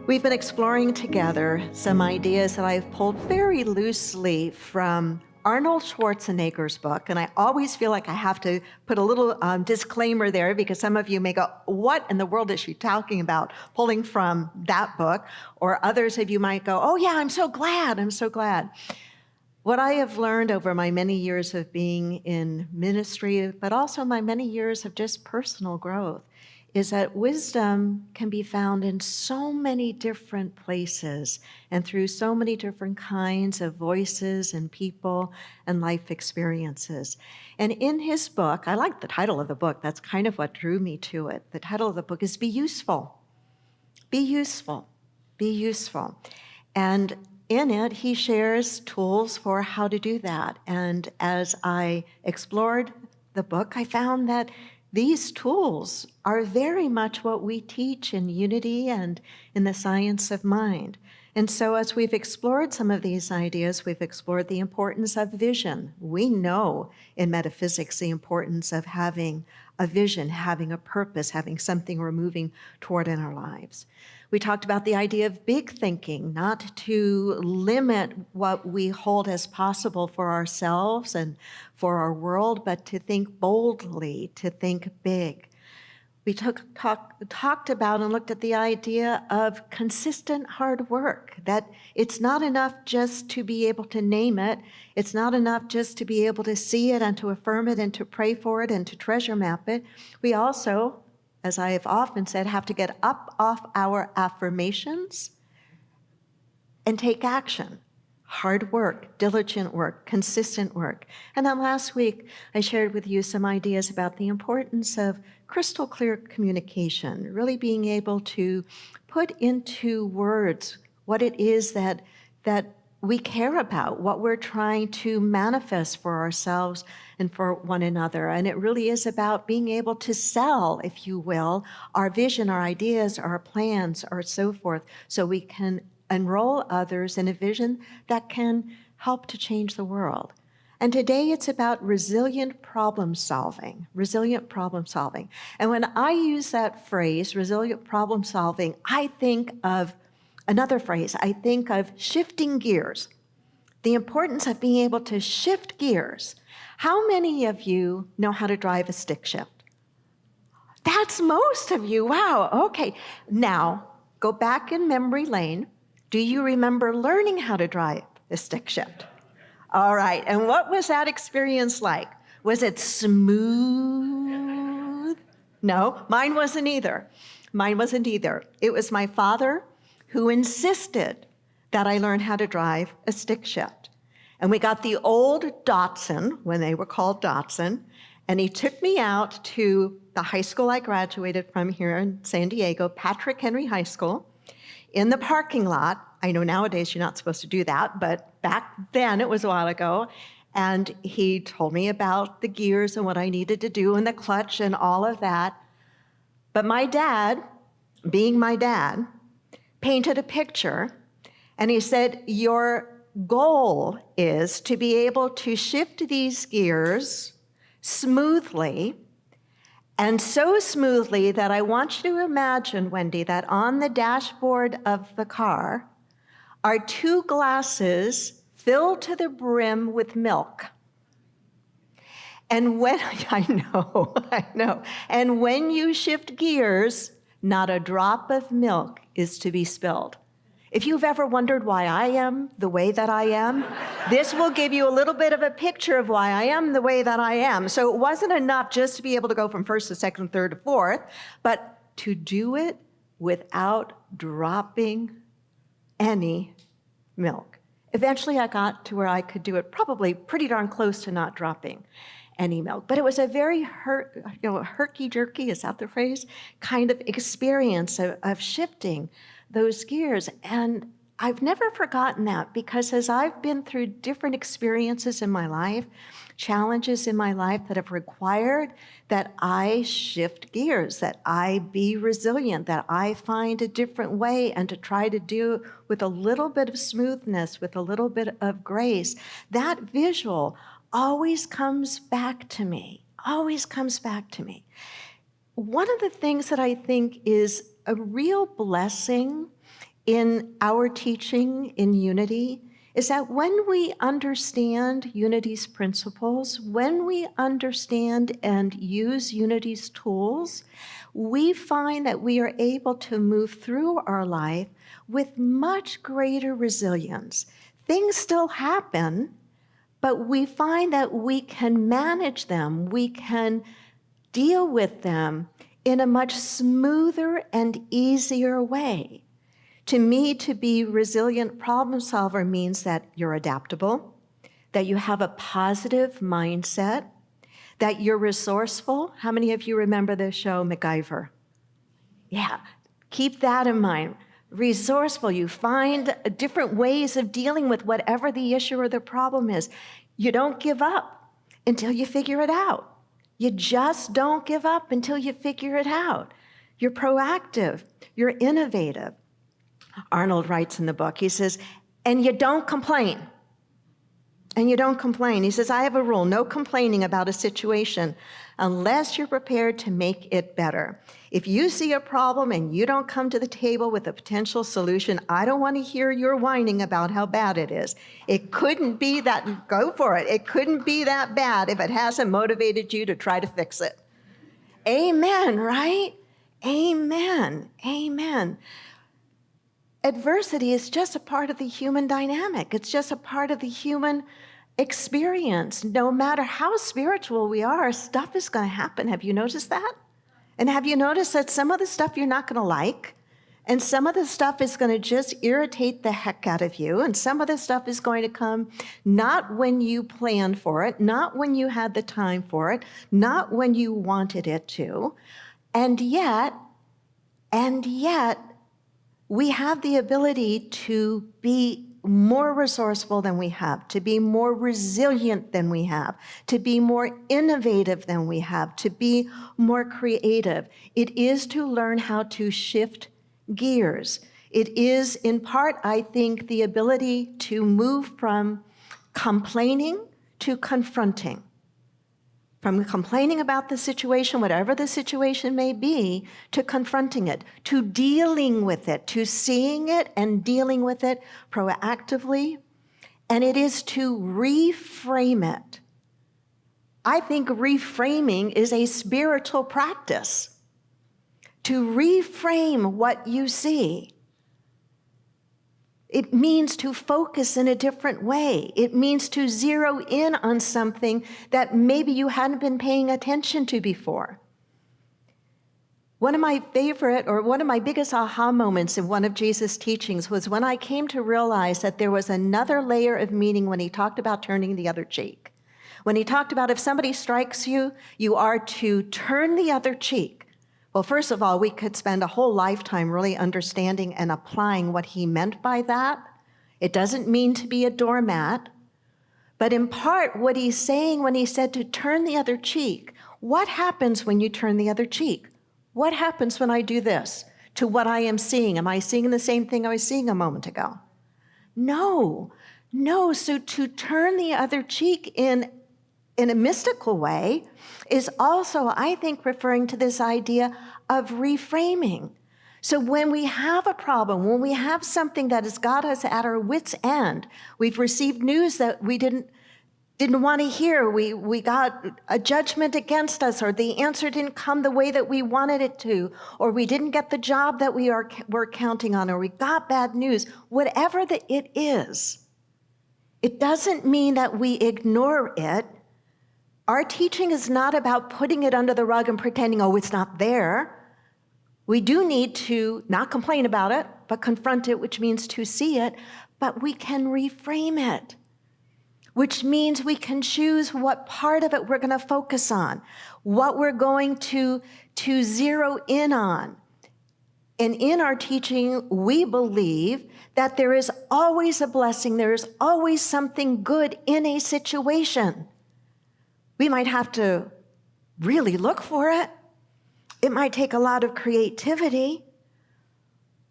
We've been exploring together some ideas that I've pulled very loosely from Arnold Schwarzenegger's book. And I always feel like I have to put a little disclaimer there because some of you may go, what in the world is she talking about, pulling from that book? Or others of you might go, oh yeah, I'm so glad. What I have learned over my many years of being in ministry, but also my many years of just personal growth, is that wisdom can be found in so many different places and through so many different kinds of voices and people and life experiences. And in his book, I like the title of the book. That's kind of what drew me to it. The title of the book is Be Useful. Be useful. Be useful. And in it, he shares tools for how to do that. And as I explored the book, I found that these tools are very much what we teach in Unity and in the science of mind. And so as we've explored some of these ideas, we've explored the importance of vision. We know in metaphysics the importance of having a vision, having a purpose, having something we're moving toward in our lives. We talked about the idea of big thinking, not to limit what we hold as possible for ourselves and for our world, but to think boldly, to think big. We talked about and looked at the idea of consistent hard work, that it's not enough just to be able to name it. It's not enough just to be able to see it and to affirm it and to pray for it and to treasure map it. We also, as I have often said, have to get up off our affirmations and take action. Hard work, diligent work, consistent work. And then last week, I shared with you some ideas about the importance of crystal clear communication, really being able to put into words what it is that we care about, what we're trying to manifest for ourselves and for one another. And it really is about being able to sell, if you will, our vision, our ideas, our plans, or so forth, so we can enroll others in a vision that can help to change the world. And today it's about resilient problem solving. And when I use that phrase, resilient problem solving, I think of another phrase. I think of shifting gears, the importance of being able to shift gears. How many of you know how to drive a stick shift? That's most of you. Wow. Okay. Now, go back in memory lane. Do you remember learning how to drive a stick shift? All right. And what was that experience like? Was it smooth? No, mine wasn't either. It was my father who insisted that I learn how to drive a stick shift. And we got the old Datsun, when they were called Datsun, and he took me out to the high school I graduated from here in San Diego, Patrick Henry High School. In the parking lot, I know nowadays you're not supposed to do that, but back then, it was a while ago, and he told me about the gears and what I needed to do and the clutch and all of that. But my dad, being my dad, painted a picture, and he said, your goal is to be able to shift these gears smoothly, and so smoothly that I want you to imagine, Wendy, that on the dashboard of the car are two glasses filled to the brim with milk. And when, I know. And when you shift gears, not a drop of milk is to be spilled. If you've ever wondered why I am the way that I am, this will give you a little bit of a picture of why I am the way that I am. So it wasn't enough just to be able to go from first to second, third to fourth, but to do it without dropping any milk. Eventually I got to where I could do it probably pretty darn close to not dropping any milk. But it was a very herky-jerky, is that the phrase, kind of experience of shifting those gears. And I've never forgotten that, because as I've been through different experiences in my life, challenges in my life that have required that I shift gears, that I be resilient, that I find a different way and to try to do with a little bit of smoothness, with a little bit of grace, that visual always comes back to me, One of the things that I think is a real blessing in our teaching in Unity is that when we understand Unity's principles, when we understand and use Unity's tools, we find that we are able to move through our life with much greater resilience. Things still happen, but we find that we can manage them, we can deal with them in a much smoother and easier way. To me, to be resilient problem solver means that you're adaptable, that you have a positive mindset, that you're resourceful. How many of you remember the show MacGyver? Yeah, keep that in mind. Resourceful, you find different ways of dealing with whatever the issue or the problem is. You don't give up until you figure it out. You just don't give up until you figure it out. You're proactive, you're innovative. Arnold writes in the book, he says, and you don't complain. And you don't complain. He says, I have a rule, no complaining about a situation unless you're prepared to make it better. If you see a problem and you don't come to the table with a potential solution, I don't want to hear your whining about how bad it is. It couldn't be that, go for it. It couldn't be that bad if it hasn't motivated you to try to fix it. Amen, right? Amen, amen. Adversity is just a part of the human dynamic. It's just a part of the human experience. No matter how spiritual we are, stuff is going to happen. Have you noticed that? And have you noticed that some of the stuff you're not going to like, and some of the stuff is going to just irritate the heck out of you, and some of the stuff is going to come not when you planned for it, not when you had the time for it, not when you wanted it to, and yet, we have the ability to be more resourceful than we have, to be more resilient than we have, to be more innovative than we have, to be more creative. It is to learn how to shift gears. It is, in part, I think, the ability to move from complaining to confronting. From complaining about the situation, whatever the situation may be, to confronting it, to dealing with it, to seeing it and dealing with it proactively. And it is to reframe it. I think reframing is a spiritual practice. To reframe what you see. It means to focus in a different way. It means to zero in on something that maybe you hadn't been paying attention to before. One of my biggest aha moments in one of Jesus' teachings was when I came to realize that there was another layer of meaning when he talked about turning the other cheek. When he talked about if somebody strikes you, you are to turn the other cheek. Well, first of all, we could spend a whole lifetime really understanding and applying what he meant by that. It doesn't mean to be a doormat, but in part what he's saying when he said to turn the other cheek, what happens when you turn the other cheek? What happens when I do this to what I am seeing? Am I seeing the same thing I was seeing a moment ago? No. So to turn the other cheek in a mystical way is also, I think, referring to this idea of reframing. So when we have a problem, when we have something that has got us at our wits' end, we've received news that we didn't want to hear, we got a judgment against us, or the answer didn't come the way that we wanted it to, or we didn't get the job that we're counting on, or we got bad news, whatever it is, it doesn't mean that we ignore it. Our teaching is not about putting it under the rug and pretending, oh, it's not there. We do need to not complain about it, but confront it, which means to see it, but we can reframe it, which means we can choose what part of it we're going to focus on, what we're going to zero in on. And in our teaching, we believe that there is always a blessing, there is always something good in a situation. We might have to really look for it. It might take a lot of creativity,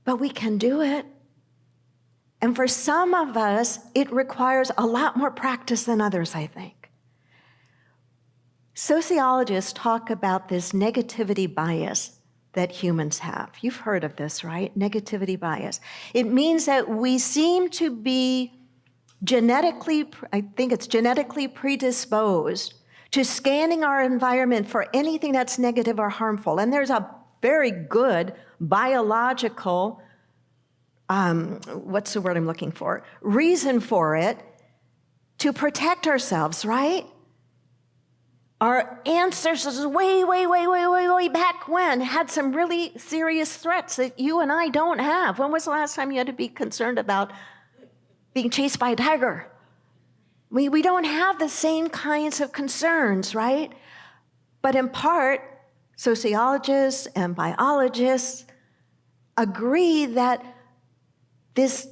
but we can do it. And for some of us, it requires a lot more practice than others, I think. Sociologists talk about this negativity bias. that humans have. You've heard of this, right? Negativity bias. It means that we seem to be genetically predisposed to scanning our environment for anything that's negative or harmful. And there's a very good biological, what's the word I'm looking for? Reason for it, to protect ourselves, right? Our ancestors way back when had some really serious threats that you and I don't have. When was the last time you had to be concerned about being chased by a tiger? We don't have the same kinds of concerns, right? But in part, sociologists and biologists agree that this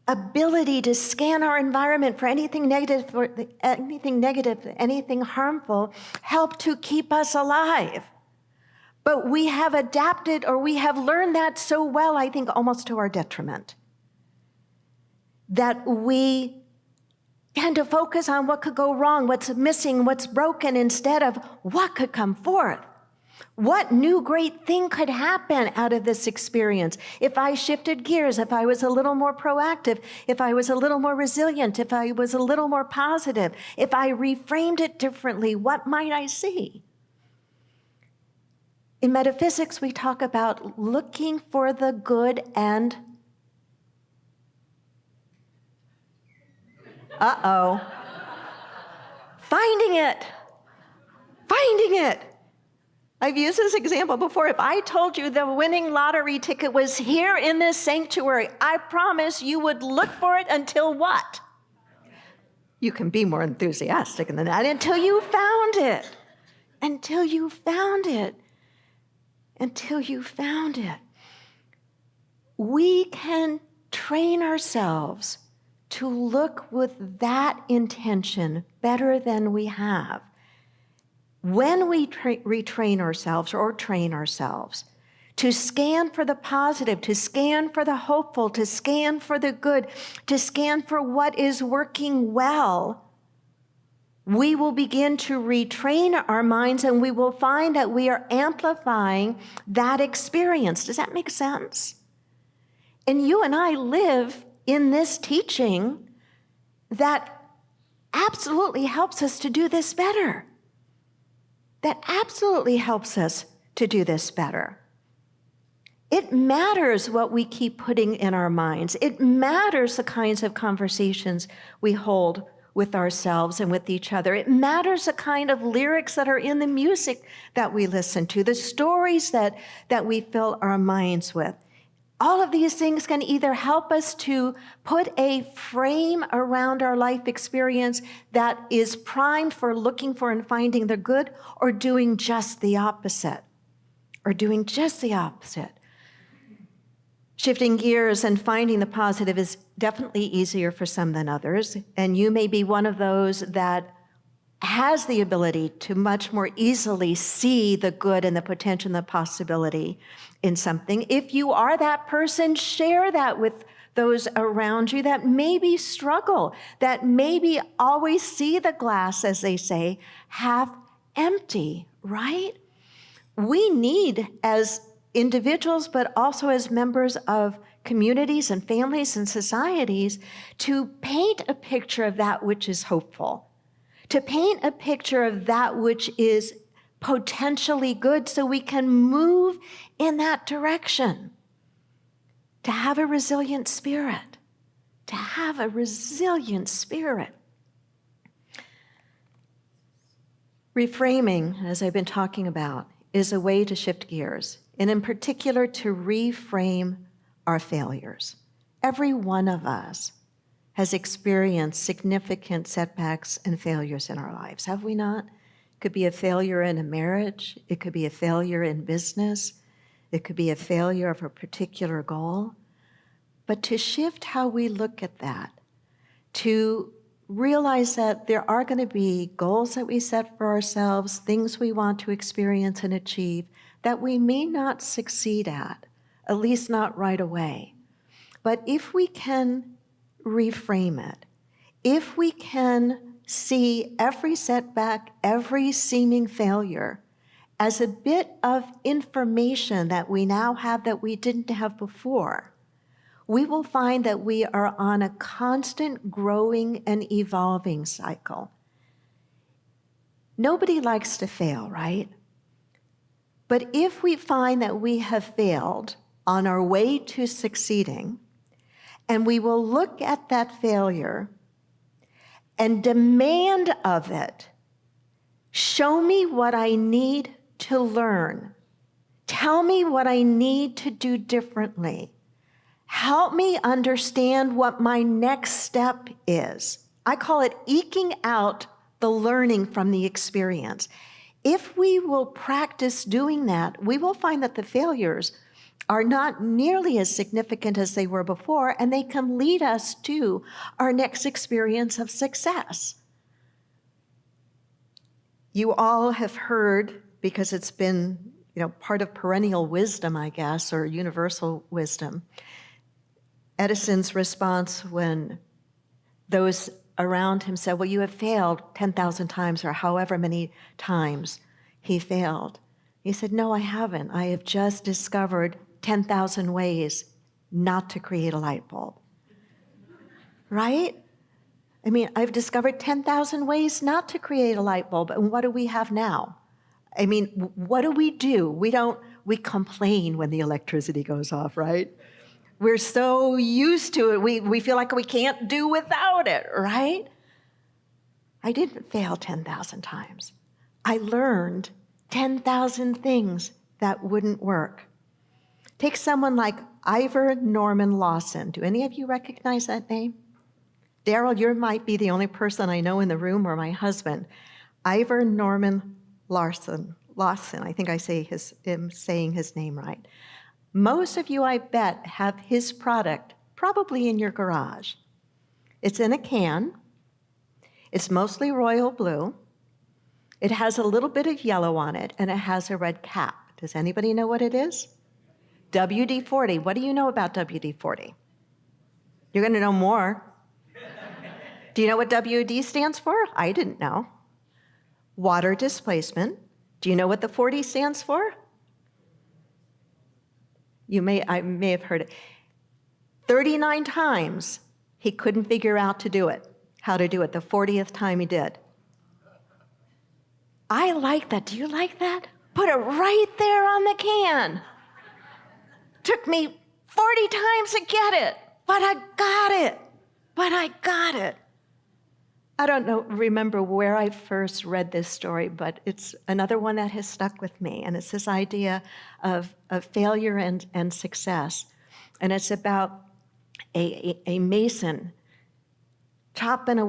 ability to scan our environment for anything negative, anything harmful, help to keep us alive. But we have adapted, or we have learned that so well, I think almost to our detriment, that we tend to focus on what could go wrong, what's missing, what's broken, instead of what could come forth. What new great thing could happen out of this experience if I shifted gears, if I was a little more proactive, if I was a little more resilient, if I was a little more positive, if I reframed it differently, what might I see? In metaphysics, we talk about looking for the good and finding it. I've used this example before. If I told you the winning lottery ticket was here in this sanctuary, I promise you would look for it until what? You can be more enthusiastic than that. Until you found it. Until you found it. Until you found it. We can train ourselves to look with that intention better than we have. When we retrain ourselves or train ourselves to scan for the positive, to scan for the hopeful, to scan for the good, to scan for what is working well, we will begin to retrain our minds, and we will find that we are amplifying that experience. Does that make sense? And you and I live in this teaching that absolutely helps us to do this better. That absolutely helps us to do this better. It matters what we keep putting in our minds. It matters the kinds of conversations we hold with ourselves and with each other. It matters the kind of lyrics that are in the music that we listen to, the stories that we fill our minds with. All of these things can either help us to put a frame around our life experience that is primed for looking for and finding the good, or doing just the opposite. Shifting gears and finding the positive is definitely easier for some than others, and you may be one of those that has the ability to much more easily see the good and the potential and the possibility in something. If you are that person, share that with those around you that maybe struggle, that maybe always see the glass, as they say, half empty, right? We need, as individuals, but also as members of communities and families and societies, to paint a picture of that which is hopeful, to paint a picture of that which is potentially good, so we can move in that direction. To have a resilient spirit. Reframing, as I've been talking about, is a way to shift gears, and in particular to reframe our failures. Every one of us has experienced significant setbacks and failures in our lives, have we not? It could be a failure in a marriage. It could be a failure in business. It could be a failure of a particular goal. But to shift how we look at that, to realize that there are going to be goals that we set for ourselves, things we want to experience and achieve that we may not succeed at least not right away. But if we can reframe it, if we can see every setback, every seeming failure as a bit of information that we now have that we didn't have before, we will find that we are on a constant growing and evolving cycle. Nobody likes to fail, right? But if we find that we have failed on our way to succeeding, and we will look at that failure and demand of it, show me what I need to learn. Tell me what I need to do differently. Help me understand what my next step is. I call it eking out the learning from the experience. If we will practice doing that, we will find that the failures are not nearly as significant as they were before, and they can lead us to our next experience of success. You all have heard, because it's been, part of perennial wisdom, I guess, or universal wisdom, Edison's response when those around him said, well, you have failed 10,000 times, or however many times he failed. He said, no, I haven't. I have just discovered 10,000 ways not to create a light bulb. Right? I mean, I've discovered 10,000 ways not to create a light bulb, and what do we have now? I mean, what do? We complain when the electricity goes off, right? We're so used to it, we feel like we can't do without it, right? I didn't fail 10,000 times. I learned 10,000 things that wouldn't work. Take someone like Ivor Norman Lawson. Do any of you recognize that name? Daryl, you might be the only person I know in the room, or my husband. Ivor Norman Lawson, I think I'm saying his name right. Most of you, I bet, have his product probably in your garage. It's in a can. It's mostly royal blue. It has a little bit of yellow on it, and it has a red cap. Does anybody know what it is? WD-40. What do you know about WD-40? You're going to know more. Do you know what WD stands for? I didn't know. Water displacement. Do you know what the 40 stands for? I may have heard it. 39 times he couldn't figure out how to do it. The 40th time he did. I like that. Do you like that? Put it right there on the can. Took me 40 times to get it, but I got it. I don't remember where I first read this story, but it's another one that has stuck with me. And it's this idea of failure and success. And it's about a mason hitting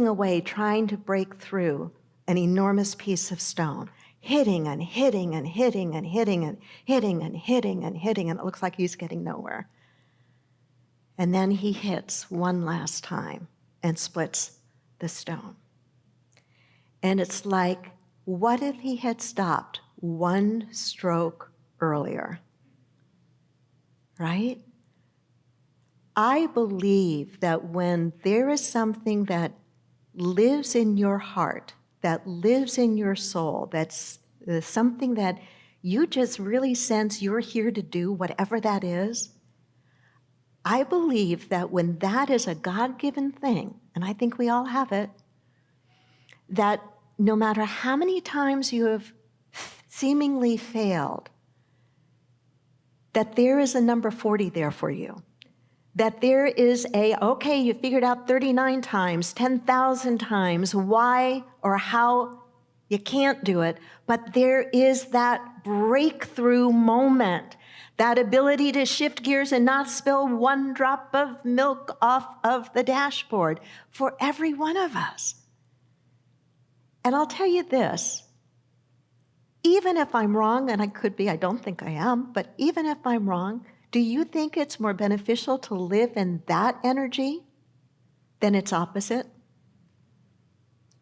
away, trying to break through an enormous piece of stone. Hitting and hitting and hitting and hitting and hitting and hitting and hitting, and it looks like he's getting nowhere. And then he hits one last time and splits the stone. And it's like, what if he had stopped one stroke earlier? Right? I believe that when there is something that lives in your heart, that lives in your soul, that's something that you just really sense you're here to do, whatever that is, I believe that when that is a God-given thing, and I think we all have it, that no matter how many times you have seemingly failed, that there is a number 40 there for you. That there is okay, you figured out 39 times, 10,000 times why or how you can't do it, but there is that breakthrough moment, that ability to shift gears and not spill one drop of milk off of the dashboard for every one of us. And I'll tell you this, even if I'm wrong, and I could be, I don't think I am, but even if I'm wrong, do you think it's more beneficial to live in that energy than its opposite?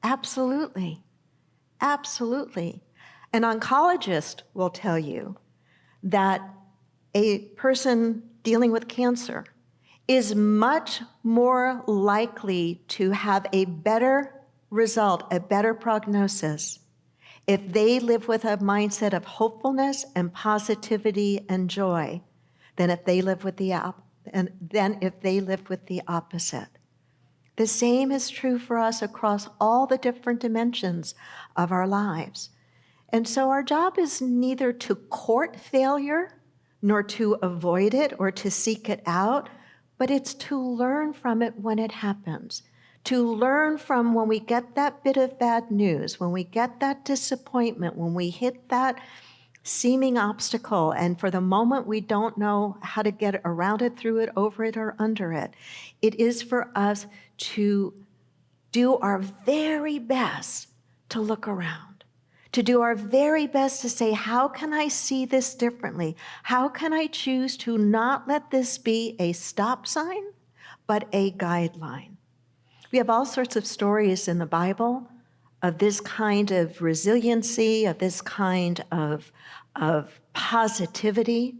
Absolutely. Absolutely. An oncologist will tell you that a person dealing with cancer is much more likely to have a better result, a better prognosis, if they live with a mindset of hopefulness and positivity and joy, than if they live with the opposite. The same is true for us across all the different dimensions of our lives. And so our job is neither to court failure, nor to avoid it or to seek it out, but it's to learn from it when it happens. To learn from when we get that bit of bad news, when we get that disappointment, when we hit that seeming obstacle, and for the moment we don't know how to get around it, through it, over it, or under it. It is for us to do our very best to look around, to do our very best to say, how can I see this differently? How can I choose to not let this be a stop sign, but a guideline? We have all sorts of stories in the Bible of this kind of resiliency, of this kind of positivity.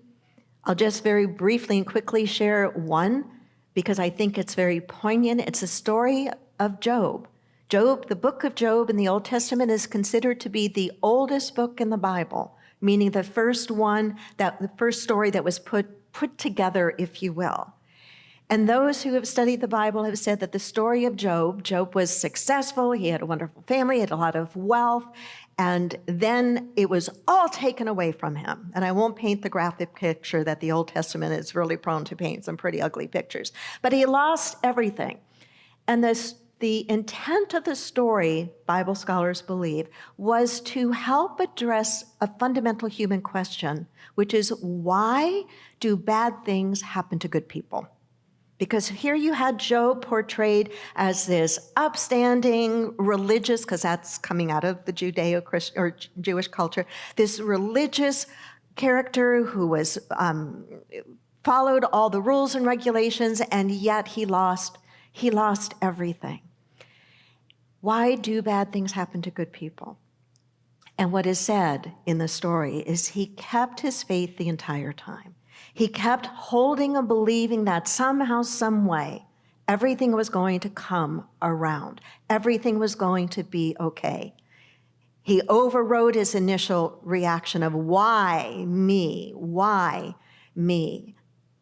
I'll just very briefly and quickly share one because I think it's very poignant. It's a story of Job. Job, the book of Job in the Old Testament, is considered to be the oldest book in the Bible, meaning the first story that was put together, if you will. And those who have studied the Bible have said that the story of Job was successful, he had a wonderful family, he had a lot of wealth, and then it was all taken away from him. And I won't paint the graphic picture that the Old Testament is really prone to paint, some pretty ugly pictures. But he lost everything. And the intent of the story, Bible scholars believe, was to help address a fundamental human question, which is, why do bad things happen to good people? Because here you had Job portrayed as this upstanding religious, because that's coming out of the Judeo-Christian or Jewish culture, this religious character who was followed all the rules and regulations, and yet he lost everything. Why do bad things happen to good people? And what is said in the story is he kept his faith the entire time. He kept holding and believing that somehow, some way, everything was going to come around. Everything was going to be okay. He overrode his initial reaction of why me,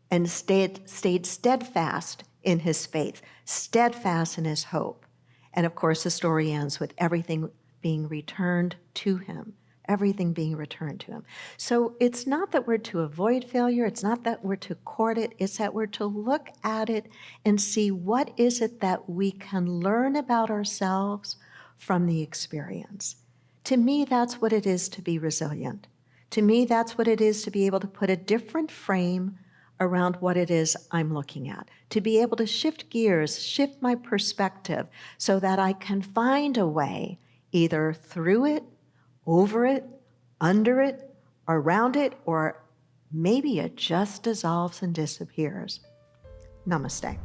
and stayed steadfast in his faith, steadfast in his hope. And of course, the story ends with everything being returned to him. Everything being returned to him. So it's not that we're to avoid failure. It's not that we're to court it. It's that we're to look at it and see what is it that we can learn about ourselves from the experience. To me, that's what it is to be resilient. To me, that's what it is to be able to put a different frame around what it is I'm looking at, to be able to shift gears, shift my perspective so that I can find a way either through it, over it, under it, around it, or maybe it just dissolves and disappears. Namaste.